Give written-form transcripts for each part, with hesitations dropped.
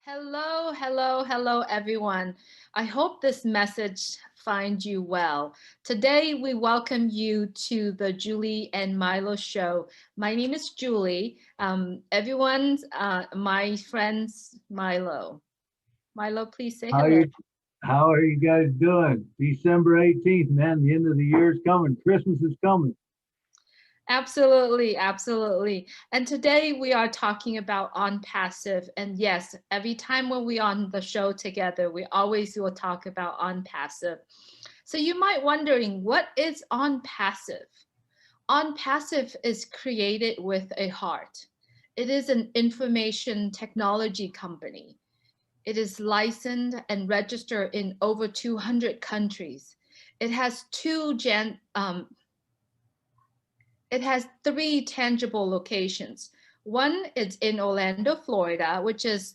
Hello, hello, hello, everyone. I hope this message finds you well. Today, we welcome you to the Julie and Milo show. My name is Julie. My friends, Milo. Milo, please say How hello. you how are you guys doing? December 18th, man, the end of the year is coming. Christmas is coming. Absolutely, absolutely. And today we are talking about OnPassive. And yes, every time when we on the show together, we always will talk about OnPassive. So you might wondering, what is OnPassive? OnPassive is created with a heart. It is an information technology company. It is licensed and registered in over 200 countries. It has it has three tangible locations. One is in Orlando, Florida,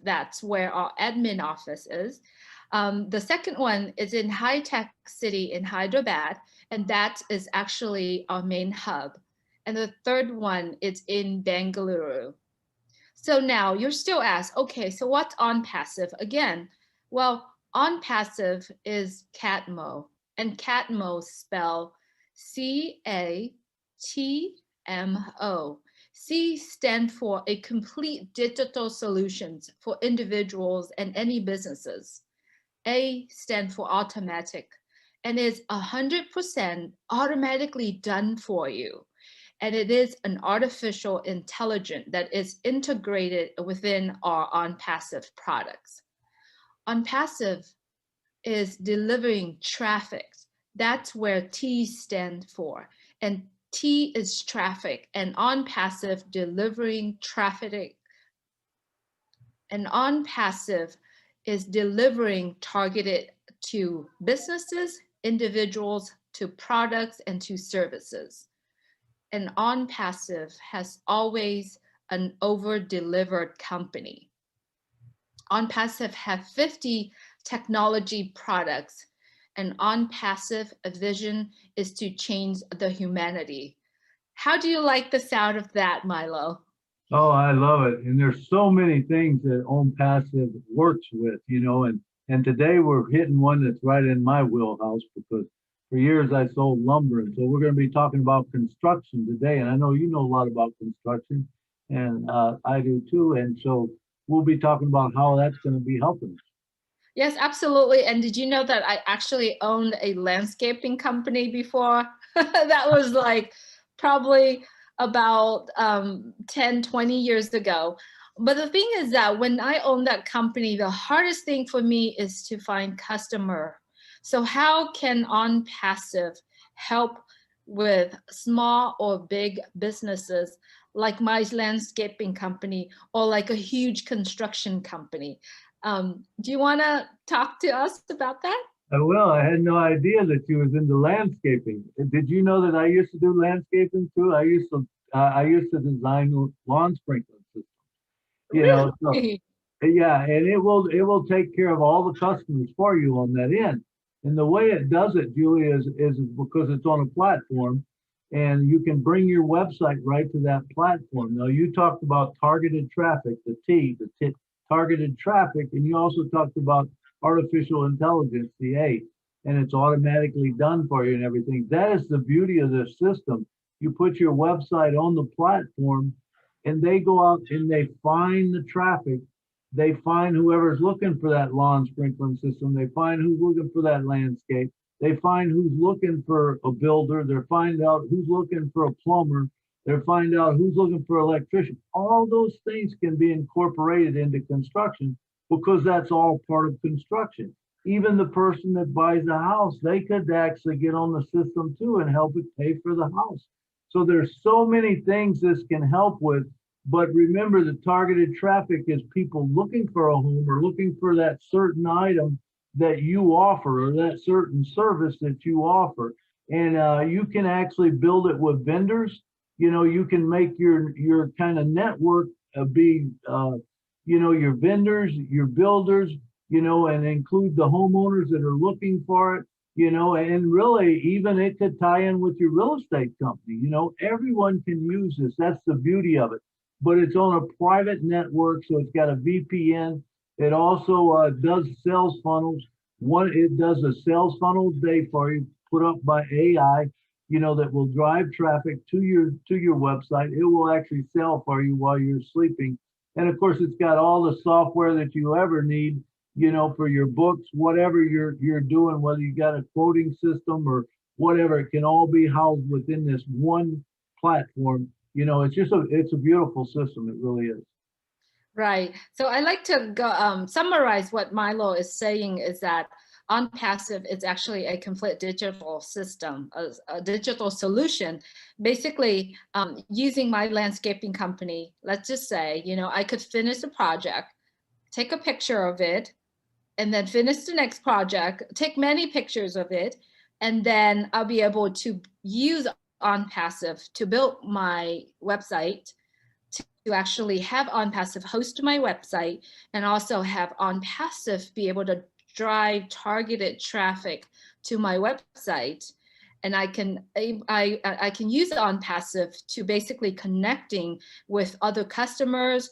that's where our admin office is. The second one is in High Tech City in Hyderabad, and that is actually our main hub. And the third one is in Bengaluru. So now you're still asked, okay, so what's OnPassive again? Well, OnPassive is Catmo, and Catmo spell CATMO. C stand for a complete digital solutions for individuals and any businesses. A stand for automatic and is 100% automatically done for you. And it is an artificial intelligence that is integrated within our OnPassive products. OnPassive is delivering traffic. That's where T stands for. And T is traffic, and OnPassive delivering traffic. And OnPassive is delivering targeted to businesses, individuals, to products, and to services. And OnPassive has always an over-delivered company. OnPassive have 50 technology products, and OnPassive vision is to change the humanity. How do you like the sound of that, Milo? Oh, I love it. And there's so many things that OnPassive works with, and today we're hitting one that's right in my wheelhouse because for years I sold lumber. And so we're going to be talking about construction today. And I know you know a lot about construction, and I do too. And so we'll be talking about how that's going to be helping us. Yes, absolutely. And did you know that I actually owned a landscaping company before? That was like probably about 10, 20 years ago. But the thing is that when I owned that company, the hardest thing for me is to find customer. So how can OnPassive help with small or big businesses like my landscaping company or like a huge construction company? Do you want to talk to us about that? Well, I had no idea that you was into landscaping. Did you know that I used to do landscaping too? I used to design lawn sprinkler systems. So Really? yeah, and it will take care of all the customers for you on that end. And the way it does it, Julie, is because it's on a platform, and you can bring your website right to that platform. Now, you talked about targeted traffic, targeted traffic, and you also talked about artificial intelligence, the A, and it's automatically done for you and everything. That is the beauty of this system. You put your website on the platform, and they go out and they find the traffic. They find whoever's looking for that lawn sprinkling system. They find who's looking for that landscape. They find who's looking for a builder. They find out who's looking for a plumber. They find out who's looking for an electrician. All those things can be incorporated into construction because that's all part of construction. Even the person that buys a house, they could actually get on the system too and help it pay for the house. So there's so many things this can help with. But remember, the targeted traffic is people looking for a home or looking for that certain item that you offer or that certain service that you offer. And you can actually build it with vendors. You can make your kind of network be, your vendors, your builders, and include the homeowners that are looking for it. And really, even it could tie in with your real estate company. Everyone can use this. That's the beauty of it. But it's on a private network, so it's got a VPN. It also does sales funnels. It does a sales funnel a day for you, put up by AI, that will drive traffic to your website. It will actually sell for you while you're sleeping. And of course, it's got all the software that you ever need, for your books, whatever you're doing, whether you got a quoting system or whatever, it can all be housed within this one platform. It's a beautiful system. It really is. Right. So I like to go, summarize what Milo is saying is that OnPassive is actually a complete digital system, a digital solution. Basically, using my landscaping company, let's just say, I could finish a project, take a picture of it, and then finish the next project, take many pictures of it, and then I'll be able to use OnPassive to build my website, to actually have OnPassive host my website, and also have OnPassive be able to drive targeted traffic to my website. And I can use OnPassive to basically connecting with other customers,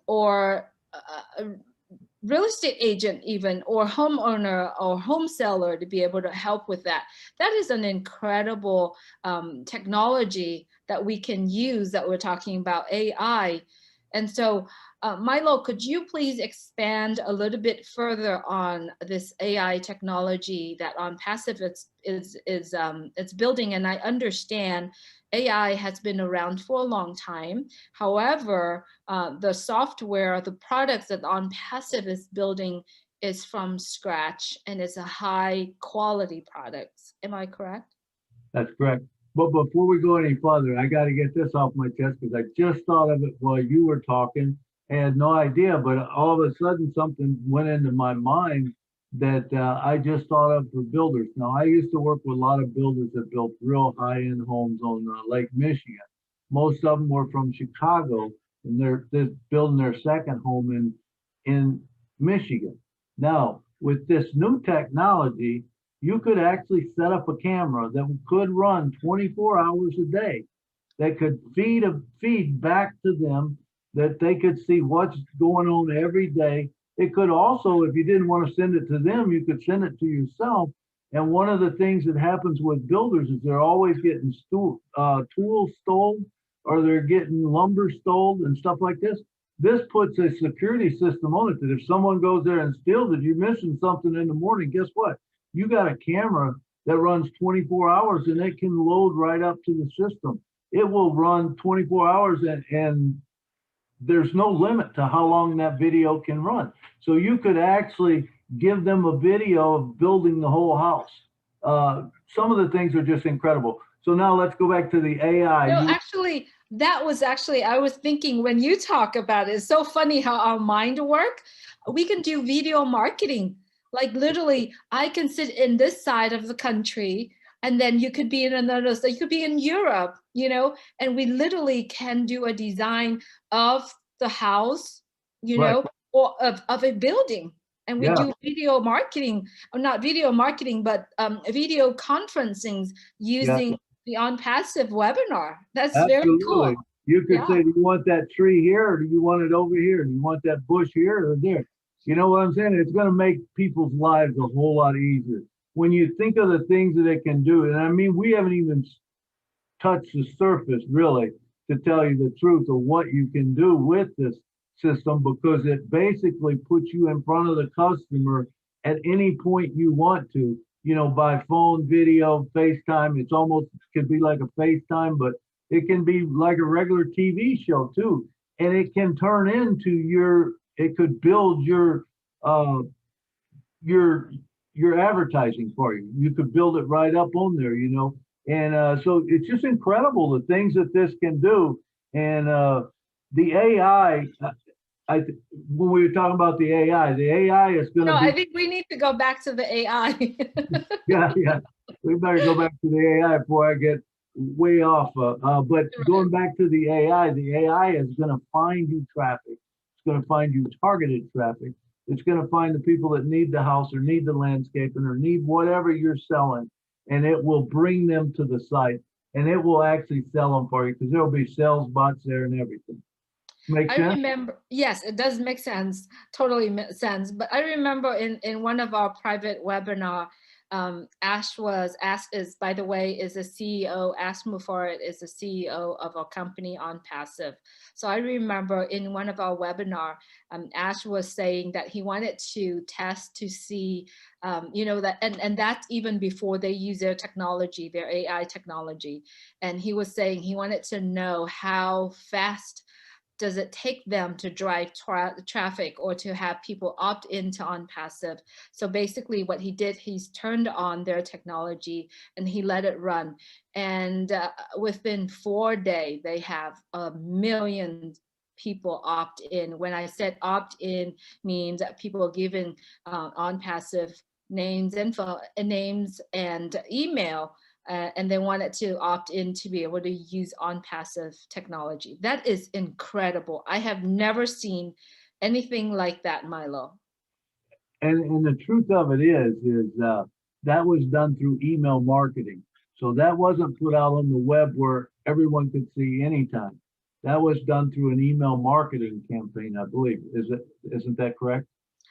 or real estate agent even, or homeowner or home seller, to be able to help with that. That is an incredible technology that we can use, that we're talking about AI. And so Milo, could you please expand a little bit further on this AI technology that OnPassive it's building? And I understand AI has been around for a long time. However, the software, the products that OnPassive is building is from scratch, and it's a high quality products. Am I correct? That's correct. But before we go any further, I got to get this off my chest because I just thought of it while you were talking. I had no idea, but all of a sudden something went into my mind that I just thought of for builders. Now, I used to work with a lot of builders that built real high-end homes on Lake Michigan. Most of them were from Chicago, and they're building their second home in Michigan. Now, with this new technology, you could actually set up a camera that could run 24 hours a day, that could feed back to them, that they could see what's going on every day. It could also, if you didn't want to send it to them, you could send it to yourself. And one of the things that happens with builders is they're always getting tools stolen, or they're getting lumber stolen and stuff like this. This puts a security system on it that if someone goes there and steals it, you're missing something in the morning, guess what? You got a camera that runs 24 hours, and it can load right up to the system. It will run 24 hours, and there's no limit to how long that video can run. So you could actually give them a video of building the whole house. Some of the things are just incredible. So now let's go back to the AI. No, actually, I was thinking when you talk about it, it's so funny how our mind work. We can do video marketing. Like literally, I can sit in this side of the country, and then you could be in another, so you could be in Europe, and we literally can do a design of the house, Right. or of a building. And we Yeah. do video marketing, or not video marketing, but video conferencing Yeah. using the OnPassive webinar. That's very cool. Absolutely. You could Yeah. say, do you want that tree here, or do you want it over here? Do you want that bush here or there? You know what I'm saying? It's going to make people's lives a whole lot easier. When you think of the things that it can do, and I mean, we haven't even touched the surface, really, to tell you the truth of what you can do with this system, because it basically puts you in front of the customer at any point you want to, by phone, video, FaceTime. It's almost could be like a FaceTime, but it can be like a regular TV show too. And it can turn into it could build your advertising for you. You could build it right up on there, And so it's just incredible the things that this can do. And the AI, when we were talking about the AI is going to be. I think we need to go back to the AI. Yeah. We better go back to the AI before I get way off. But going back to the AI is going to find you traffic. It's going to find you targeted traffic. It's going to find the people that need the house, or need the landscaping, or need whatever you're selling, and it will bring them to the site, and it will actually sell them for you, because there'll be sales bots there and everything. Make I sense? remember, yes, it does make sense, totally makes sense. But I remember in one of our private webinar, Ash was asked, is, by the way, is the CEO, Ash Mufarid is the CEO of our company OnPassive. So I remember in one of our webinar, Ash was saying that he wanted to test to see, you know, that, and that's even before they use their technology, their AI technology. And he was saying he wanted to know how fast does it take them to drive traffic or to have people opt into OnPassive. So basically what he did, he's turned on their technology and he let it run. And within 4 days, they have 1 million people opt in. When I said opt in, means that people are given OnPassive names, names and email, and they wanted to opt in to be able to use OnPassive technology. That is incredible. I have never seen anything like that, Milo. And the truth of it is that was done through email marketing. So that wasn't put out on the web where everyone could see anytime. That was done through an email marketing campaign, I believe. Isn't that correct?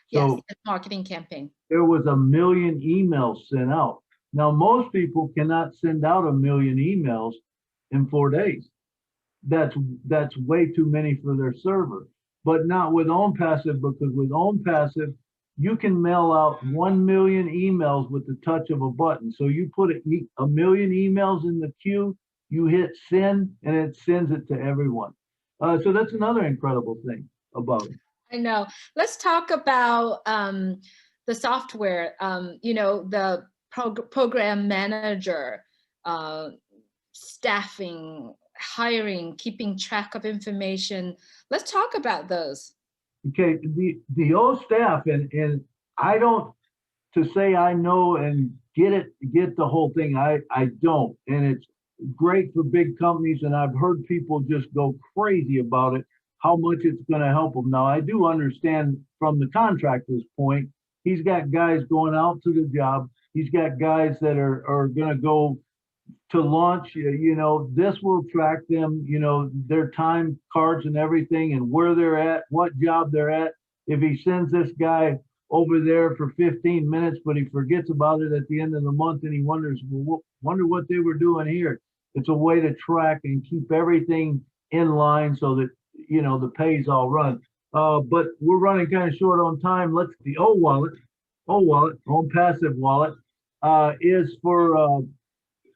Yes, So it's a marketing campaign. there was 1 million emails sent out. Now, most people cannot send out 1 million emails in 4 days. That's way too many for their server. But not with OnPassive, because with OnPassive, you can mail out 1 million emails with the touch of a button. So you put 1 million emails in the queue, you hit send, and it sends it to everyone. So that's another incredible thing about it. I know. Let's talk about the software, you know, the program manager, uh, staffing, hiring, keeping track of information. Let's talk about those. Okay, the old staff, and I don't, to say I know and get the whole thing, I don't. And it's great for big companies, and I've heard people just go crazy about it, how much it's going to help them. Now, I do understand from the contractor's point, he's got guys going out to the job. He's got guys that are going to go to launch. You know, this will track them, you know, their time cards and everything, and where they're at, what job they're at. If he sends this guy over there for 15 minutes, but he forgets about it at the end of the month, and he wonders, well, wonder what they were doing here. It's a way to track and keep everything in line so that, you know, the pay's all run. But we're running kind of short on time. The OnPassive wallet, is for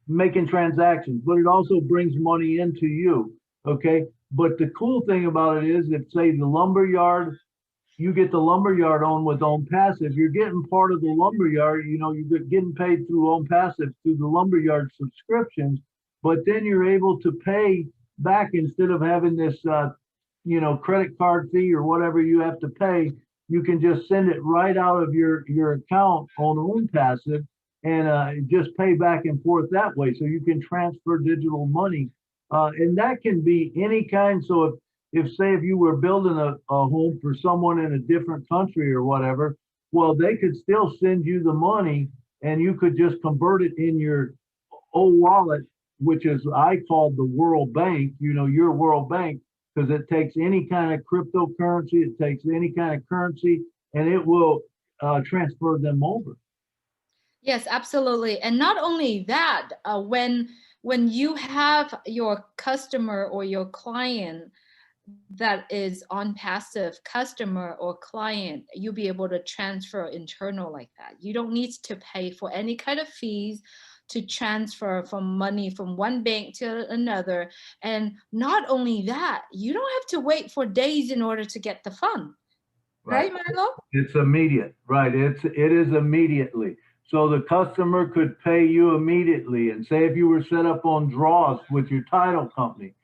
making transactions, but it also brings money into you. Okay. But the cool thing about it is, if say the lumber yard, you get the lumber yard on with OnPassive, you're getting part of the lumber yard, you know, you're getting paid through OnPassive through the lumber yard subscriptions, but then you're able to pay back instead of having this, you know, credit card fee or whatever you have to pay. You can just send it right out of your account on OnPassive and just pay back and forth that way. So you can transfer digital money, and that can be any kind. So if say if you were building a home for someone in a different country or whatever, well, they could still send you the money, and you could just convert it in your old wallet, which is I called the World Bank. You know, your World Bank, because it takes any kind of cryptocurrency, it takes any kind of currency, and it will transfer them over. Yes, absolutely. And not only that, when you have your customer or your client that is OnPassive customer or client, you'll be able to transfer internal like that. You don't need to pay for any kind of fees to transfer from money from one bank to another. And not only that, you don't have to wait for days in order to get the fund. Right. Right, Milo? It's immediate, right? It is immediately. So the customer could pay you immediately. And say if you were set up on draws with your title company,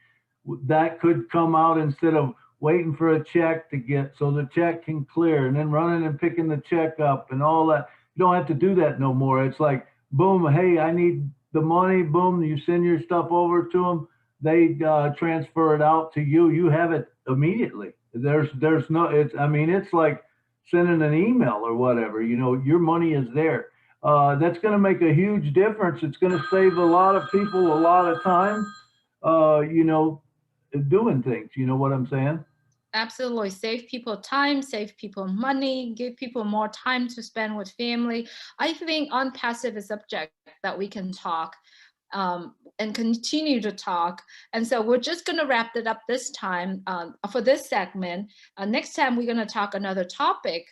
that could come out instead of waiting for a check to get, so the check can clear, and then running and picking the check up and all that. You don't have to do that no more. It's like, boom, hey, I need the money. Boom, you send your stuff over to them. They transfer it out to you. You have it immediately. There's no, it's, I mean, it's like sending an email or whatever. You know, your money is there. That's going to make a huge difference. It's going to save a lot of people a lot of time. You know, doing things. You know what I'm saying? Absolutely. Save people time, save people money, give people more time to spend with family. I think OnPassive is a subject that we can talk and continue to talk. And so we're just going to wrap it up this time for this segment. Next time, we're going to talk another topic.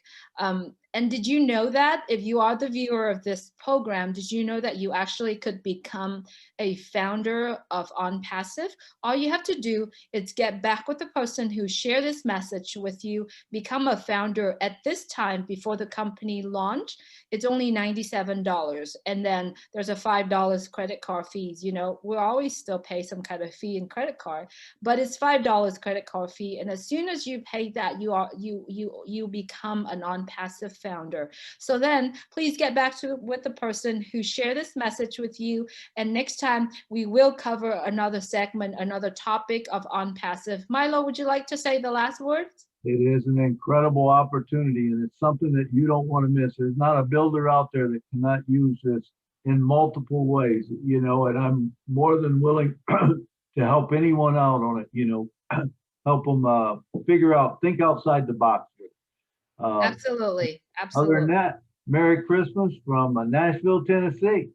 And did you know that if you are the viewer of this program, did you know that you actually could become a founder of OnPassive? All you have to do is get back with the person who shared this message with you, become a founder at this time before the company launch. It's only $97. And then there's a $5 credit card fees. You know, we'll always still pay some kind of fee in credit card, but it's $5 credit card fee. And as soon as you pay that, you become an OnPassive founder. So then please get back to with the person who shared this message with you. And next time we will cover another segment, another topic of OnPassive. Milo, would you like to say the last words? It is an incredible opportunity, and it's something that you don't want to miss. There's not a builder out there that cannot use this in multiple ways, you know, and I'm more than willing to help anyone out on it, you know, help them figure out, think outside the box. Absolutely. Other than Absolutely. that, Merry Christmas from Nashville, Tennessee.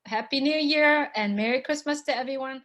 Happy New Year and Merry Christmas to everyone.